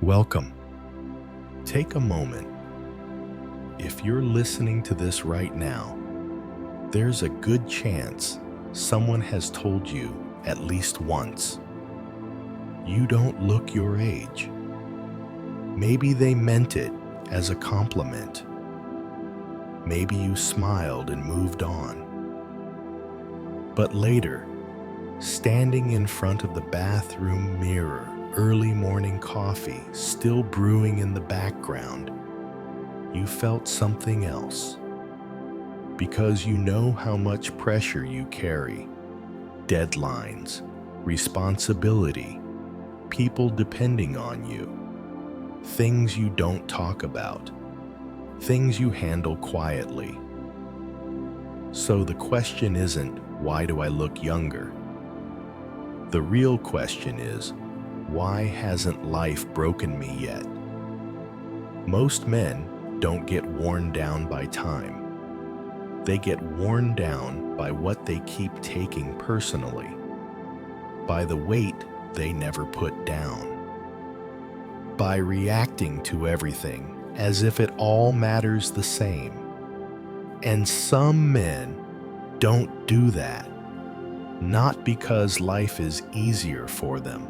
Welcome. Take a moment. If you're listening to this right now, there's a good chance someone has told you at least once, "You don't look your age." Maybe they meant it as a compliment. Maybe you smiled and moved on. But later, standing in front of the bathroom mirror, early morning coffee still brewing in the background, you felt something else. Because you know how much pressure you carry, deadlines, responsibility, people depending on you, things you don't talk about, things you handle quietly. So the question isn't, why do I look younger? The real question is, why hasn't life broken me yet? Most men don't get worn down by time. They get worn down by what they keep taking personally, by the weight they never put down, by reacting to everything as if it all matters the same. And some men don't do that, not because life is easier for them,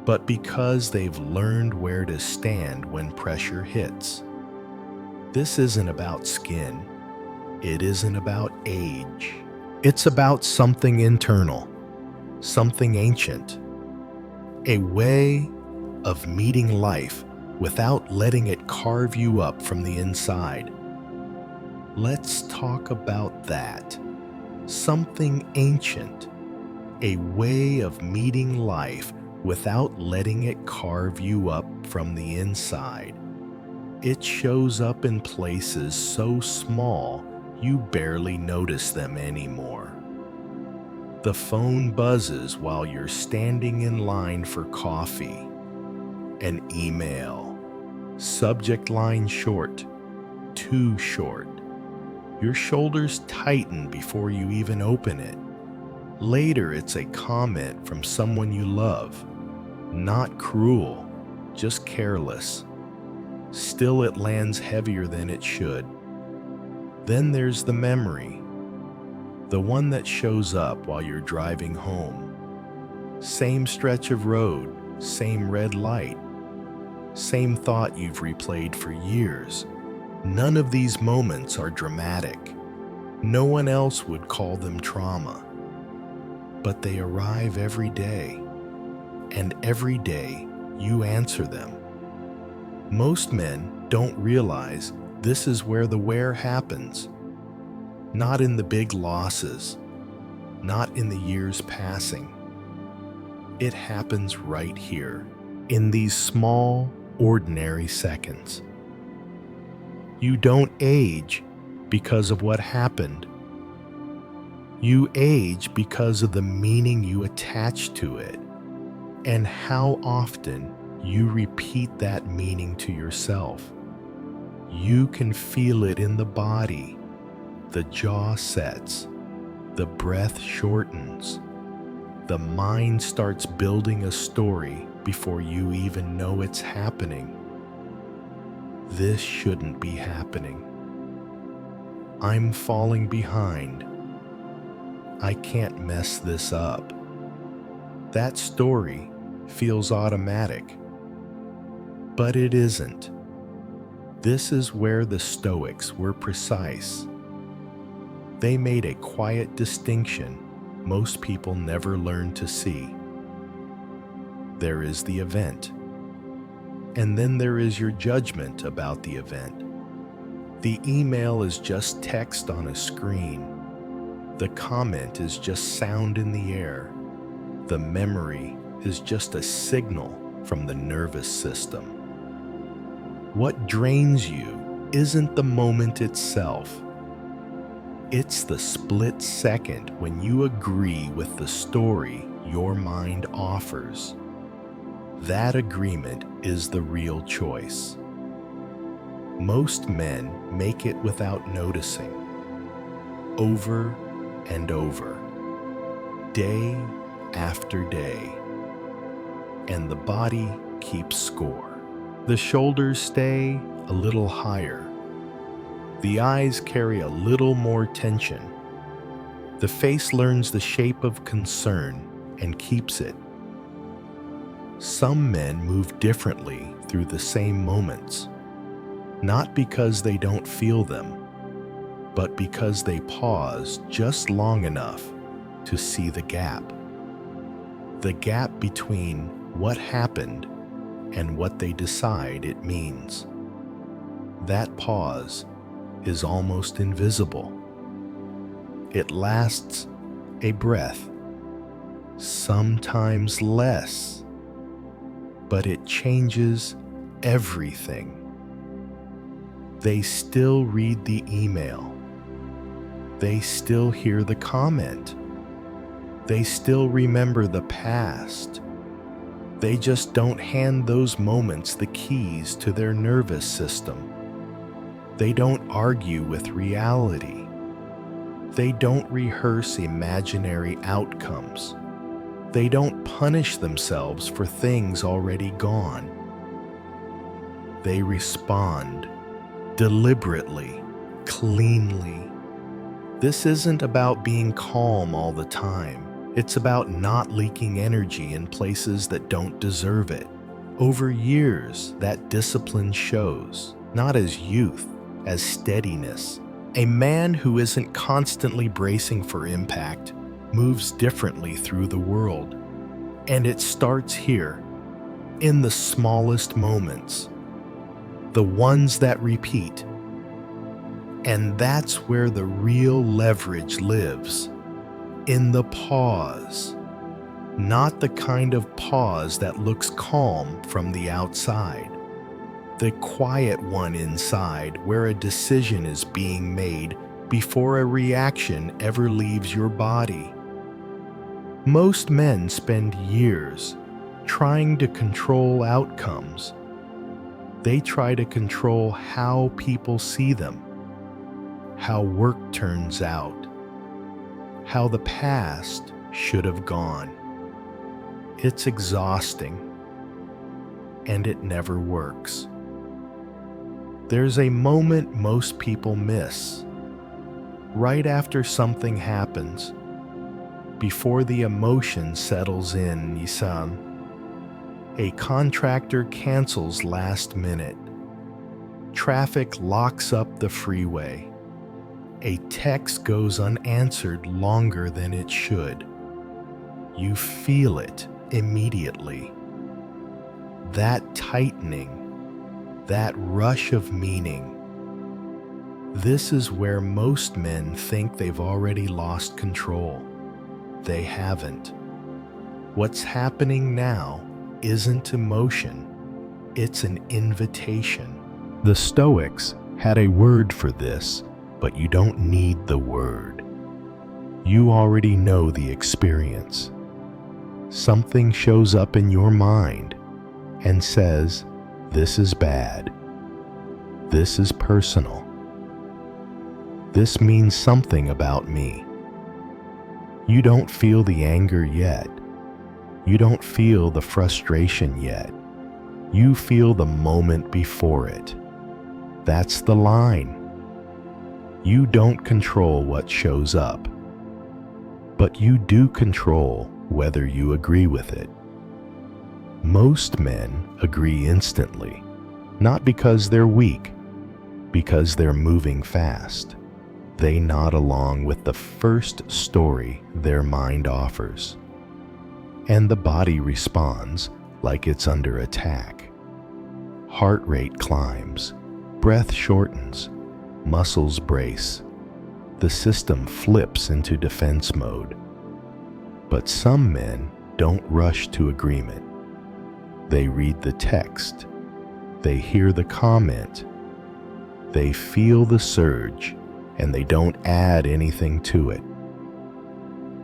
but because they've learned where to stand when pressure hits. This isn't about skin. It isn't about age. It's about something internal, something ancient, a way of meeting life without letting it carve you up from the inside. Let's talk about that. Something ancient, a way of meeting life without letting it carve you up from the inside. It shows up in places so small you barely notice them anymore. The phone buzzes while you're standing in line for coffee. An email. Subject line short. Too short. Your shoulders tighten before you even open it. Later, it's a comment from someone you love. Not cruel, just careless. Still, it lands heavier than it should. Then there's the memory, the one that shows up while you're driving home. Same stretch of road, same red light, same thought you've replayed for years. None of these moments are dramatic. No one else would call them trauma. But they arrive every day, and every day you answer them. Most men don't realize this is where the wear happens. Not in the big losses, not in the years passing. It happens right here, in these small, ordinary seconds. You don't age because of what happened. You age because of the meaning you attach to it, and how often you repeat that meaning to yourself. You can feel it in the body. The jaw sets, the breath shortens, the mind starts building a story before you even know it's happening. This shouldn't be happening. I'm falling behind. I can't mess this up. That story feels automatic, but it isn't. This is where the Stoics were precise. They made a quiet distinction most people never learn to see. There is the event, and then there is your judgment about the event. The email is just text on a screen. The comment is just sound in the air. The memory is just a signal from the nervous system. What drains you isn't the moment itself. It's the split second when you agree with the story your mind offers. That agreement is the real choice. Most men make it without noticing. Over and over. Day after day. and the body keeps score. The shoulders stay a little higher. The eyes carry a little more tension. The face learns the shape of concern and keeps it. Some men move differently through the same moments, not because they don't feel them, but because they pause just long enough to see the gap. The gap between what happened and what they decide it means. That pause is almost invisible. It lasts a breath, sometimes less, but it changes everything. They still read the email. They still hear the comment. They still remember the past. They just don't hand those moments the keys to their nervous system. They don't argue with reality. They don't rehearse imaginary outcomes. They don't punish themselves for things already gone. They respond deliberately, cleanly. This isn't about being calm all the time. It's about not leaking energy in places that don't deserve it. Over years, that discipline shows, not as youth, as steadiness. A man who isn't constantly bracing for impact moves differently through the world. And it starts here, in the smallest moments, the ones that repeat. And that's where the real leverage lives, in the pause. Not the kind of pause that looks calm from the outside. The quiet one inside, where a decision is being made before a reaction ever leaves your body. Most men spend years trying to control outcomes. They try to control how people see them, how work turns out, how the past should have gone. It's exhausting, and it never works. There's a moment most people miss, right after something happens, before the emotion settles in. A contractor cancels last minute. Traffic locks up the freeway. A text goes unanswered longer than it should. You feel it immediately. That tightening, that rush of meaning. This is where most men think they've already lost control. They haven't. What's happening now isn't emotion, it's an invitation. The Stoics had a word for this, but you don't need the word. You already know the experience. Something shows up in your mind and says, "This is bad. This is personal. This means something about me." You don't feel the anger yet. You don't feel the frustration yet. You feel the moment before it. That's the line. You don't control what shows up, but you do control whether you agree with it. Most men agree instantly, not because they're weak, because they're moving fast. They nod along with the first story their mind offers, and the body responds like it's under attack. Heart rate climbs, breath shortens, muscles brace. The system flips into defense mode. But some men don't rush to agreement. They read the text. They hear the comment. They feel the surge, and they don't add anything to it.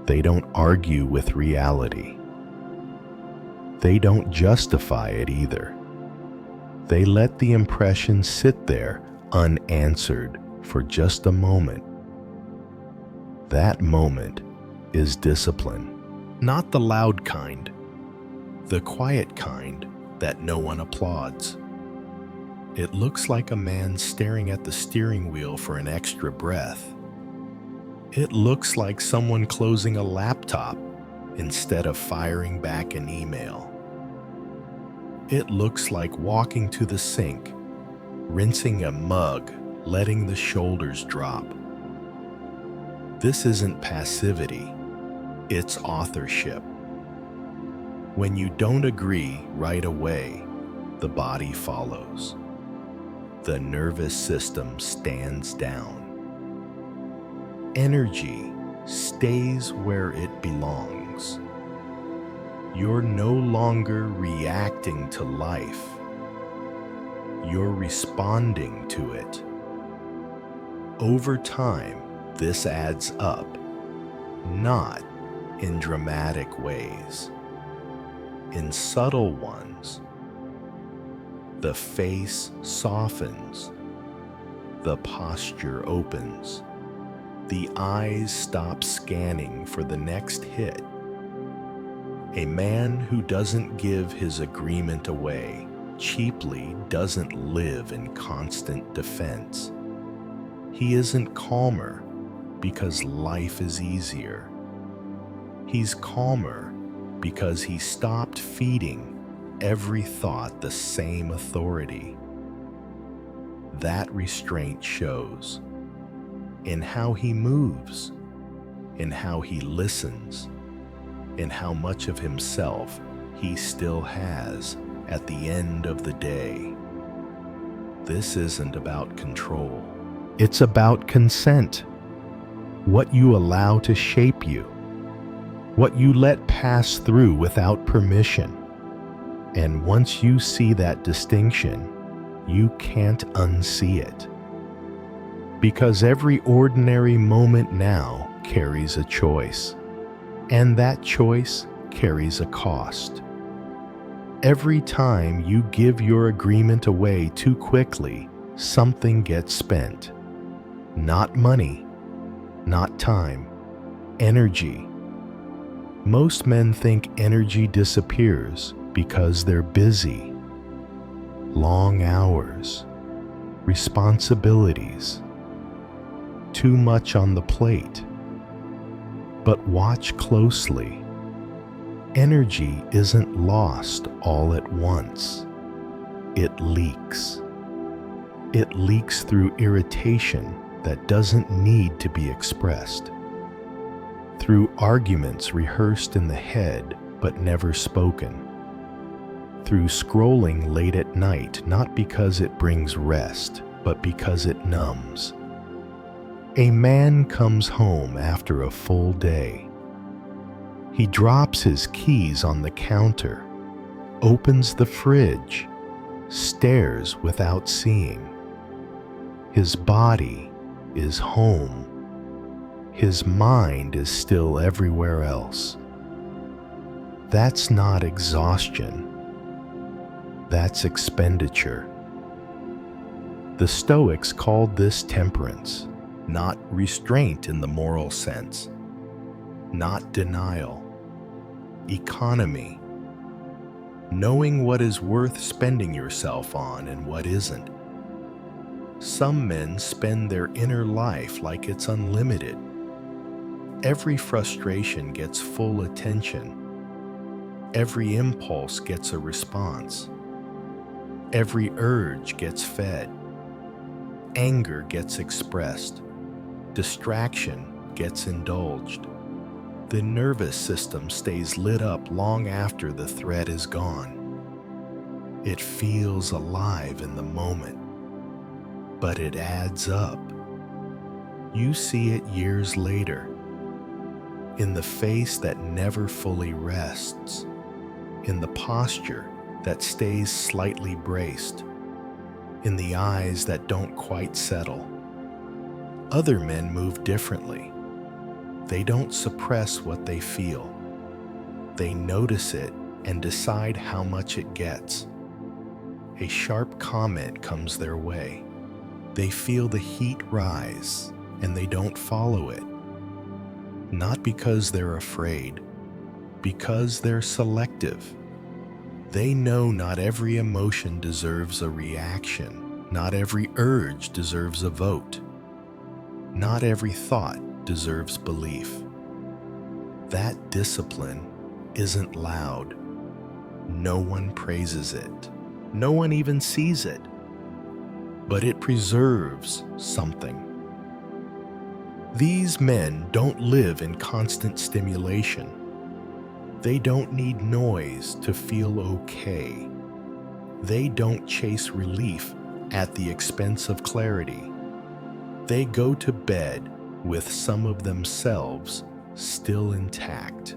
They don't argue with reality. They don't justify it either. They let the impression sit there unanswered for just a moment. That moment is discipline, not the loud kind. the quiet kind that no one applauds. It looks like a man staring at the steering wheel for an extra breath. It looks like someone closing a laptop instead of firing back an email. It looks like walking to the sink, rinsing a mug, letting the shoulders drop. This isn't passivity, it's authorship. When you don't agree right away, the body follows. The nervous system stands down. Energy stays where it belongs. You're no longer reacting to life. You're responding to it. Over time, this adds up, not in dramatic ways, in subtle ones. The face softens, the posture opens, the eyes stop scanning for the next hit. A man who doesn't give his agreement away cheaply doesn't live in constant defense. He isn't calmer because life is easier. He's calmer because he stopped feeding every thought the same authority. That restraint shows in how he moves, in how he listens, in how much of himself he still has at the end of the day. This isn't about control. It's about consent. What you allow to shape you. What you let pass through without permission. And once you see that distinction, you can't unsee it. Because every ordinary moment now carries a choice. And that choice carries a cost. Every time you give your agreement away too quickly, something gets spent. Not money, not time, energy. Most men think energy disappears because they're busy. Long hours, responsibilities, too much on the plate. But watch closely. Energy isn't lost all at once. It leaks. It leaks through irritation that doesn't need to be expressed. Through arguments rehearsed in the head but never spoken. Through scrolling late at night, not because it brings rest, but because it numbs. A man comes home after a full day. He drops his keys on the counter, opens the fridge, stares without seeing. His body is home. His mind is still everywhere else. That's not exhaustion. That's expenditure. The Stoics called this temperance, not restraint in the moral sense, not denial, economy, knowing what is worth spending yourself on and what isn't. Some men spend their inner life like it's unlimited. Every frustration gets full attention. Every impulse gets a response. Every urge gets fed. Anger gets expressed. Distraction gets indulged. The nervous system stays lit up long after the threat is gone. It feels alive in the moment, but it adds up. You see it years later, in the face that never fully rests, in the posture that stays slightly braced, in the eyes that don't quite settle. Other men move differently. They don't suppress what they feel. They notice it and decide how much it gets. A sharp comment comes their way. They feel the heat rise, and they don't follow it. Not because they're afraid, because they're selective. They know not every emotion deserves a reaction. Not every urge deserves a vote. Not every thought deserves belief. That discipline isn't loud. No one praises it. No one even sees it. But it preserves something. These men don't live in constant stimulation. They don't need noise to feel okay. They don't chase relief at the expense of clarity. They go to bed with some of themselves still intact.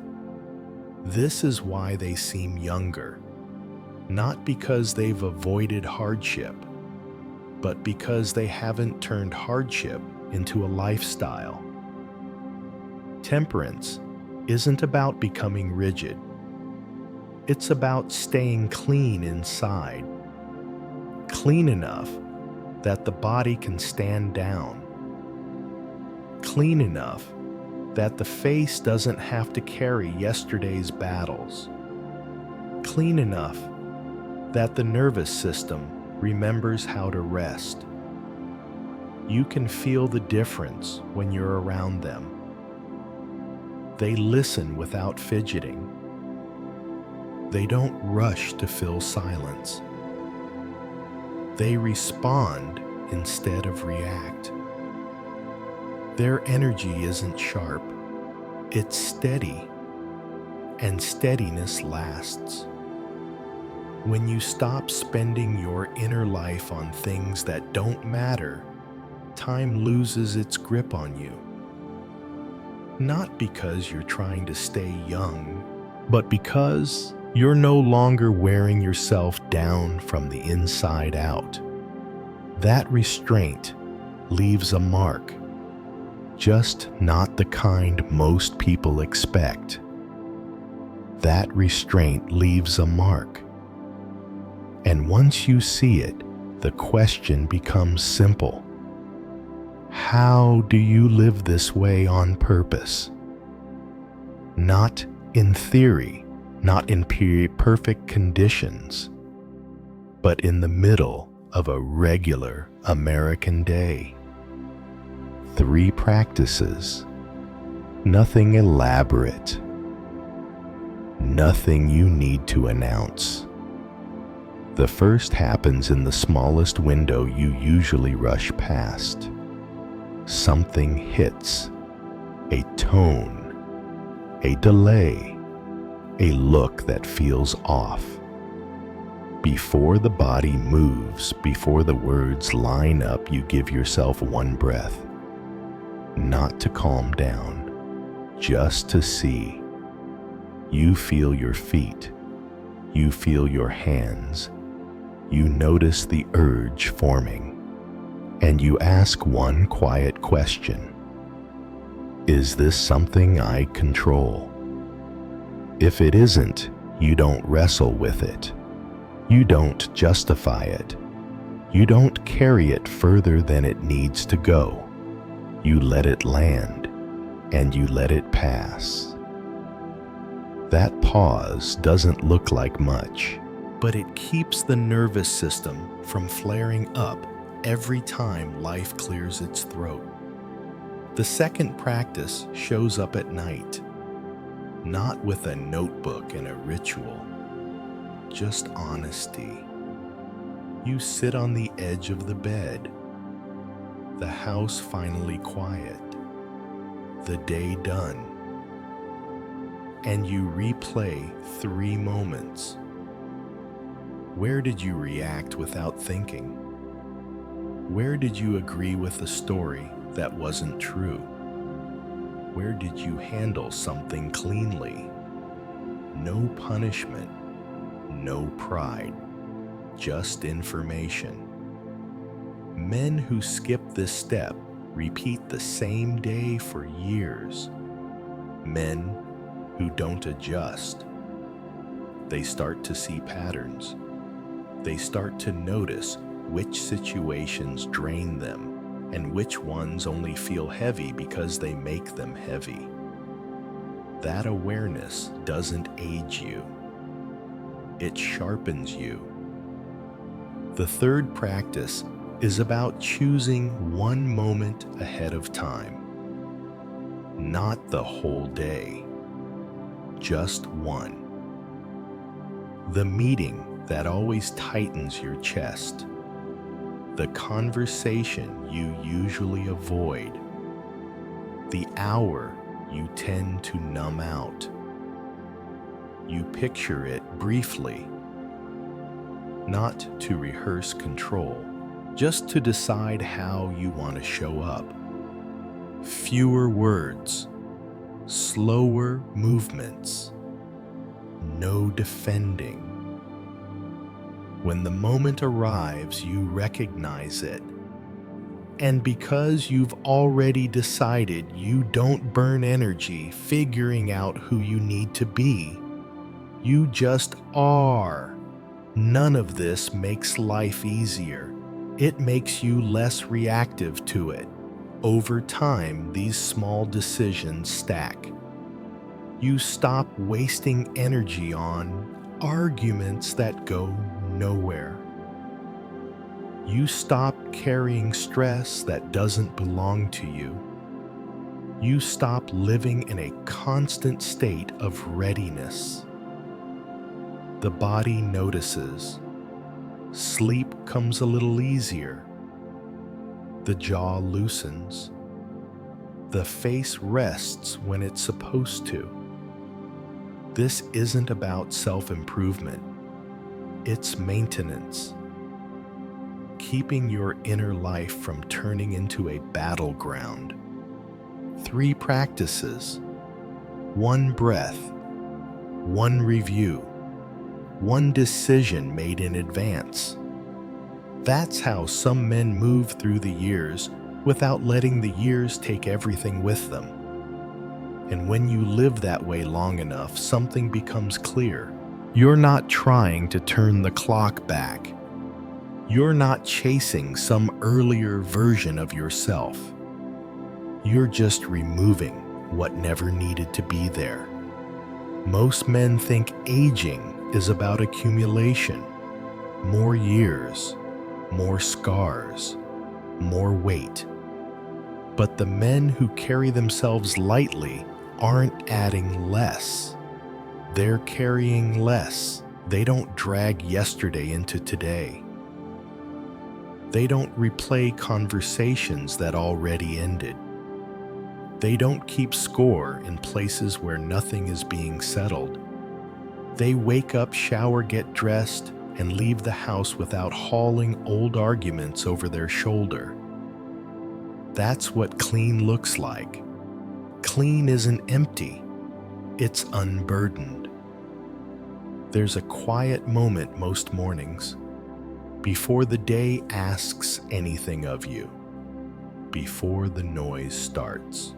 This is why they seem younger, not because they've avoided hardship, but because they haven't turned hardship into a lifestyle. Temperance isn't about becoming rigid. It's about staying clean inside, clean enough that the body can stand down, clean enough that the face doesn't have to carry yesterday's battles, clean enough that the nervous system remembers how to rest. You can feel the difference when you're around them. They listen without fidgeting. They don't rush to fill silence. They respond instead of react. Their energy isn't sharp, it's steady, and steadiness lasts. When you stop spending your inner life on things that don't matter, time loses its grip on you. Not because you're trying to stay young, but because you're no longer wearing yourself down from the inside out. That restraint leaves a mark, just not the kind most people expect. That restraint leaves a mark. And once you see it, the question becomes simple. How do you live this way on purpose? Not in theory, not in perfect conditions, but in the middle of a regular American day. 3 practices, nothing elaborate, nothing you need to announce. The first happens in the smallest window you usually rush past. Something hits, a tone, a delay, a look that feels off. Before the body moves, before the words line up, you give yourself one breath. Not to calm down, just to see. You feel your feet, you feel your hands, you notice the urge forming, and you ask one quiet question. Is this something I control? If it isn't, you don't wrestle with it. You don't justify it. You don't carry it further than it needs to go. You let it land, and you let it pass. That pause doesn't look like much, but it keeps the nervous system from flaring up every time life clears its throat. The second practice shows up at night, not with a notebook and a ritual, just honesty. You sit on the edge of the bed, the house finally quiet, the day done, and you replay 3 moments. Where did you react without thinking? Where did you agree with a story that wasn't true? Where did you handle something cleanly? No punishment, no pride, just information. Men who skip this step repeat the same day for years. Men who don't adjust. They start to see patterns. They start to notice which situations drain them and which ones only feel heavy because they make them heavy. That awareness doesn't age you. it sharpens you. The third practice is about choosing one moment ahead of time. Not the whole day, just one. The meeting that always tightens your chest. The conversation you usually avoid. The hour you tend to numb out. You picture it briefly, not to rehearse control, just to decide how you want to show up. Fewer words, slower movements, no defending. When the moment arrives, you recognize it. And because you've already decided you don't burn energy figuring out who you need to be, you just are. None of this makes life easier. It makes you less reactive to it. Over time, these small decisions stack. You stop wasting energy on arguments that go nowhere. You stop carrying stress that doesn't belong to you. You stop living in a constant state of readiness. The body notices. Sleep comes a little easier. The jaw loosens. The face rests when it's supposed to. This isn't about self-improvement. It's maintenance. Keeping your inner life from turning into a battleground. 3 practices. 1 breath. 1 review. 1 decision made in advance. That's how some men move through the years without letting the years take everything with them. And when you live that way long enough, something becomes clear. You're not trying to turn the clock back. You're not chasing some earlier version of yourself. You're just removing what never needed to be there. Most men think aging is about accumulation. More years, more scars, more weight. But the men who carry themselves lightly aren't adding less. They're carrying less. They don't drag yesterday into today. They don't replay conversations that already ended. They don't keep score in places where nothing is being settled. They wake up, shower, get dressed, and leave the house without hauling old arguments over their shoulder. That's what clean looks like. Clean isn't empty. It's unburdened. There's a quiet moment most mornings, before the day asks anything of you, before the noise starts.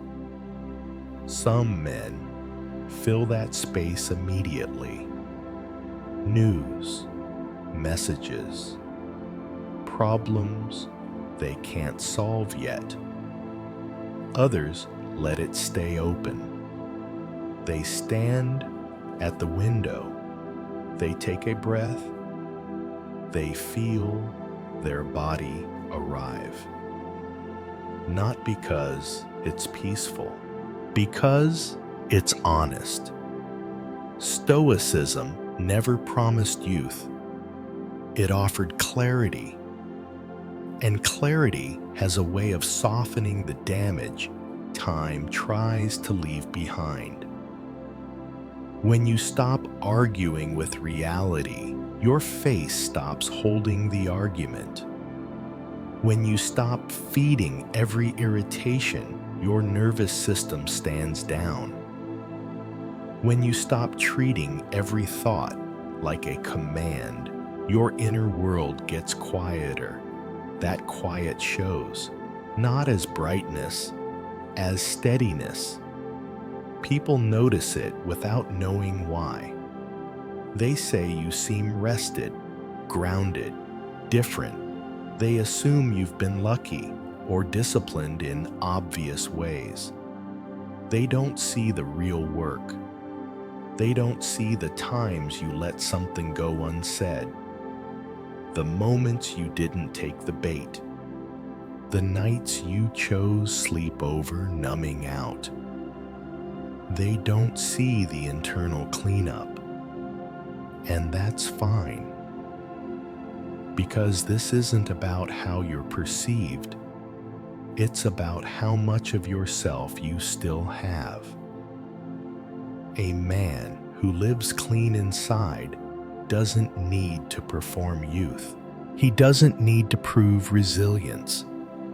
Some men fill that space immediately. News, messages, problems they can't solve yet. Others let it stay open. They stand at the window. They take a breath. They feel their body arrive. Not because it's peaceful, because it's honest. Stoicism never promised youth. It offered clarity. And clarity has a way of softening the damage time tries to leave behind. When you stop arguing with reality, your face stops holding the argument. When you stop feeding every irritation, your nervous system stands down. When you stop treating every thought like a command, your inner world gets quieter. That quiet shows, not as brightness, as steadiness. People notice it without knowing why. They say you seem rested, grounded, different. They assume you've been lucky or disciplined in obvious ways. They don't see the real work. They don't see the times you let something go unsaid, the moments you didn't take the bait, the nights you chose sleep over numbing out. They don't see the internal cleanup, and that's fine. Because this isn't about how you're perceived, it's about how much of yourself you still have. A man who lives clean inside doesn't need to perform youth. He doesn't need to prove resilience.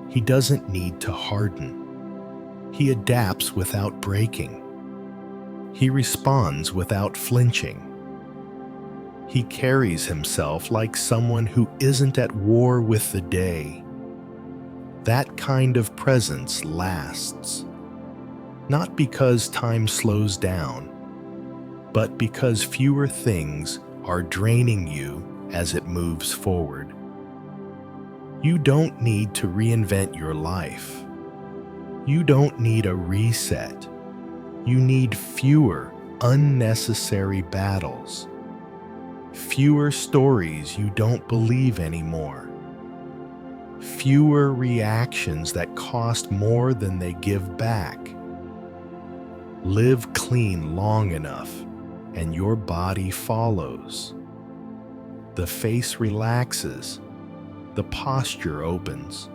He doesn't need to harden. He adapts without breaking. He responds without flinching. He carries himself like someone who isn't at war with the day. That kind of presence lasts, not because time slows down, but because fewer things are draining you as it moves forward. You don't need to reinvent your life. You don't need a reset. You need fewer unnecessary battles. Fewer stories you don't believe anymore. Fewer reactions that cost more than they give back. Live clean long enough, and your body follows. The face relaxes, the posture opens.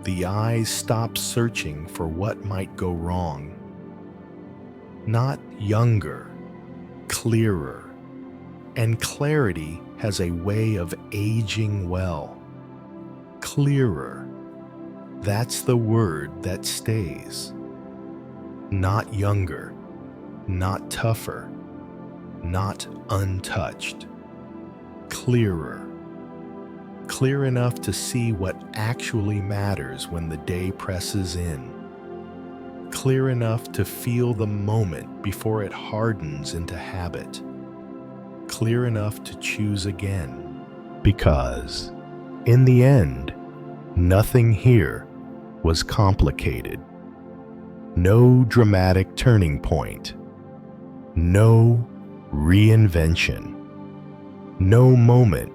The eyes stop searching for what might go wrong. Not younger, clearer. And clarity has a way of aging well. Clearer. That's the word that stays. Not younger, not tougher, not untouched. Clearer. Clear enough to see what actually matters when the day presses in. Clear enough to feel the moment before it hardens into habit. Clear enough to choose again. Because, in the end, nothing here was complicated. No dramatic turning point. No reinvention. No moment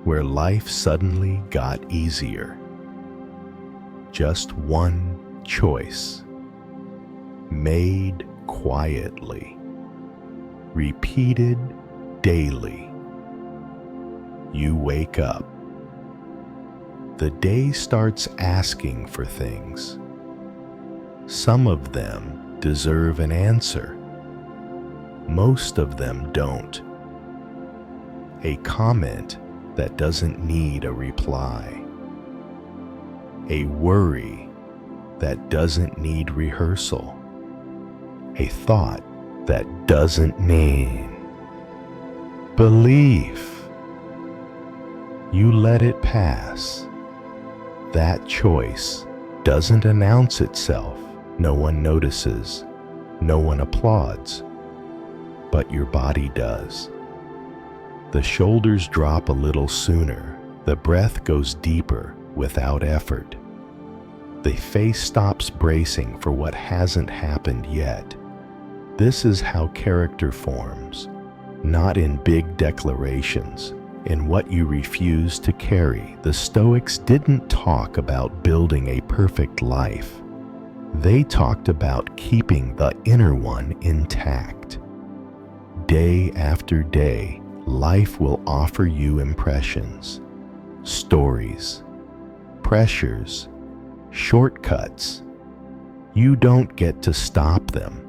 where life suddenly got easier. Just one choice, made quietly, repeated daily. You wake up. The day starts asking for things. Some of them deserve an answer. Most of them don't. A comment that doesn't need a reply. A worry that doesn't need rehearsal. A thought that doesn't need belief. You let it pass. That choice doesn't announce itself. No one notices. No one applauds. But your body does. The shoulders drop a little sooner. The breath goes deeper without effort. The face stops bracing for what hasn't happened yet. This is how character forms. Not in big declarations, in what you refuse to carry. The Stoics didn't talk about building a perfect life. They talked about keeping the inner one intact. Day after day, life will offer you impressions, stories, pressures, shortcuts. You don't get to stop them.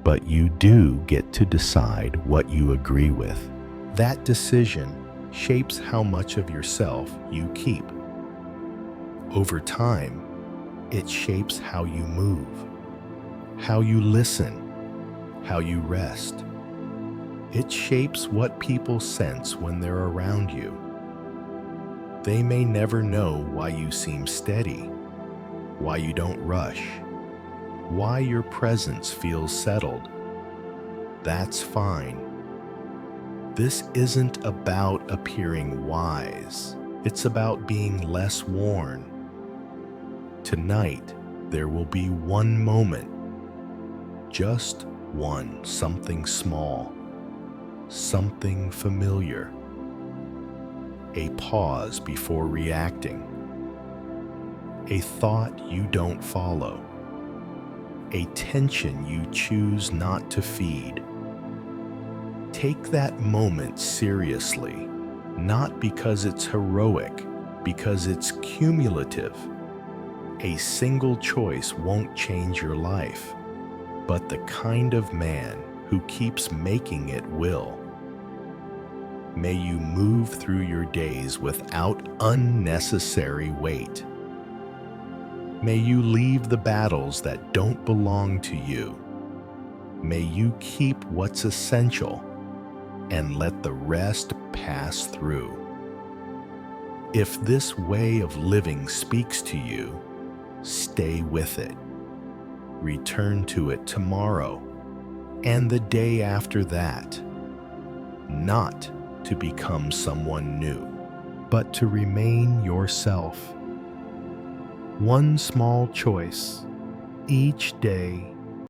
But you do get to decide what you agree with. That decision shapes how much of yourself you keep. Over time, it shapes how you move, how you listen, how you rest. It shapes what people sense when they're around you. They may never know why you seem steady, why you don't rush, why your presence feels settled. That's fine. This isn't about appearing wise. It's about being less worn. Tonight, there will be one moment, just One, something small, something familiar. A pause before reacting. A thought you don't follow. A tension you choose not to feed. Take that moment seriously, not because it's heroic, because it's cumulative. A single choice won't change your life, but the kind of man who keeps making it will. May you move through your days without unnecessary weight. May you leave the battles that don't belong to you. May you keep what's essential and let the rest pass through. If this way of living speaks to you, stay with it. Return to it tomorrow and the day after that, not to become someone new, but to remain yourself. One small choice each day